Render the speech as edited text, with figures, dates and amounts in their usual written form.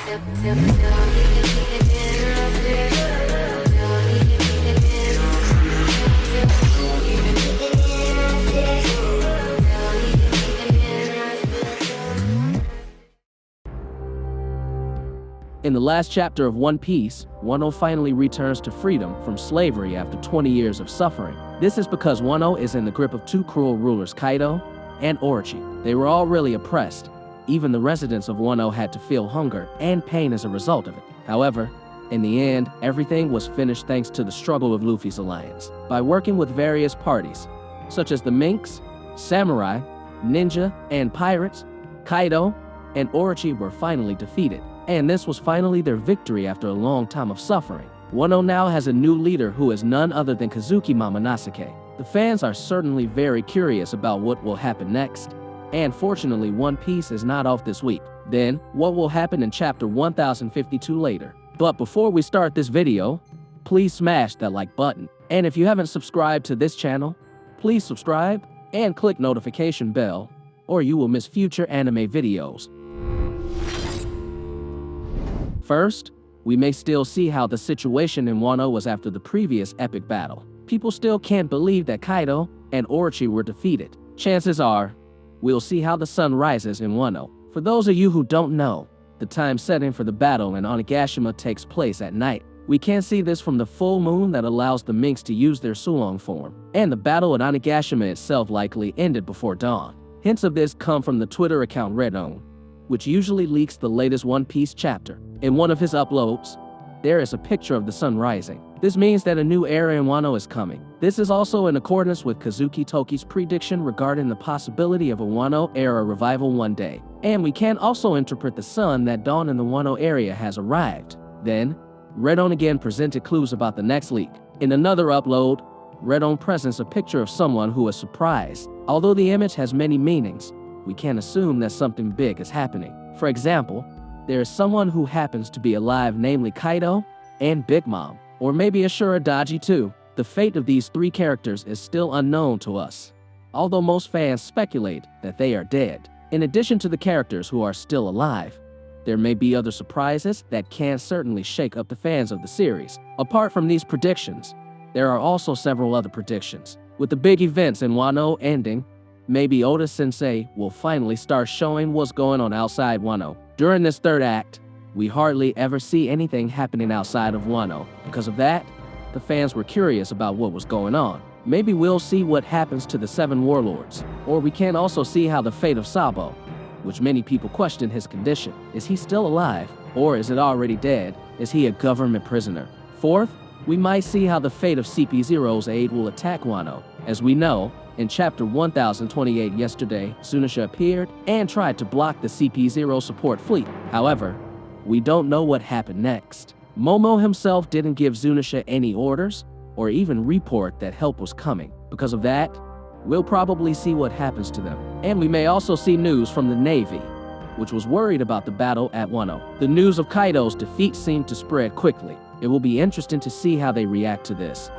In the last chapter of One Piece, Wano finally returns to freedom from slavery after 20 years of suffering. This is because Wano is in the grip of two cruel rulers, Kaido and Orochi. They were all really oppressed. Even the residents of Wano had to feel hunger and pain as a result of it. However, in the end, everything was finished thanks to the struggle of Luffy's alliance. By working with various parties, such as the Minks, Samurai, Ninja, and Pirates, Kaido and Orochi were finally defeated. And this was finally their victory after a long time of suffering. Wano now has a new leader who is none other than Kazuki Momonosuke. The fans are certainly very curious about what will happen next. And fortunately, One Piece is not off this week. Then, what will happen in chapter 1052 later? But before we start this video, please smash that like button. And if you haven't subscribed to this channel, please subscribe and click notification bell, or you will miss future anime videos. First, we may still see how the situation in Wano was after the previous epic battle. People still can't believe that Kaido and Orochi were defeated. Chances are, we'll see how the sun rises in Wano. For those of you who don't know, the time setting for the battle in Onigashima takes place at night. We can see this from the full moon that allows the Minks to use their Sulong form. And the battle at Onigashima itself likely ended before dawn. Hints of this come from the Twitter account Redon, which usually leaks the latest One Piece chapter. In one of his uploads, there is a picture of the sun rising. This means that a new era in Wano is coming. This is also in accordance with Kazuki Toki's prediction regarding the possibility of a Wano era revival one day. And we can also interpret the sun that dawn in the Wano area has arrived. Then, Redon again presented clues about the next leak. In another upload, Redon presents a picture of someone who is surprised. Although the image has many meanings, we can assume that something big is happening. For example, there is someone who happens to be alive, namely Kaido and Big Mom, or maybe Ashura Daji too. The fate of these three characters is still unknown to us, although most fans speculate that they are dead. In addition to the characters who are still alive, there may be other surprises that can certainly shake up the fans of the series. Apart from these predictions, there are also several other predictions. With the big events in Wano ending, maybe Oda-sensei will finally start showing what's going on outside Wano. During this third act, we hardly ever see anything happening outside of Wano. Because of that, the fans were curious about what was going on. Maybe we'll see what happens to the 7 warlords, or we can also see how the fate of Sabo, which many people question his condition. Is he still alive, or is it already dead? Is he a government prisoner? Fourth, we might see how the fate of CP0's aide will attack Wano. As we know, in chapter 1028 yesterday, Zunisha appeared and tried to block the CP0 support fleet. However, we don't know what happened next. Momo himself didn't give Zunisha any orders or even report that help was coming. Because of that, we'll probably see what happens to them. And we may also see news from the Navy, which was worried about the battle at Wano. The news of Kaido's defeat seemed to spread quickly. It will be interesting to see how they react to this.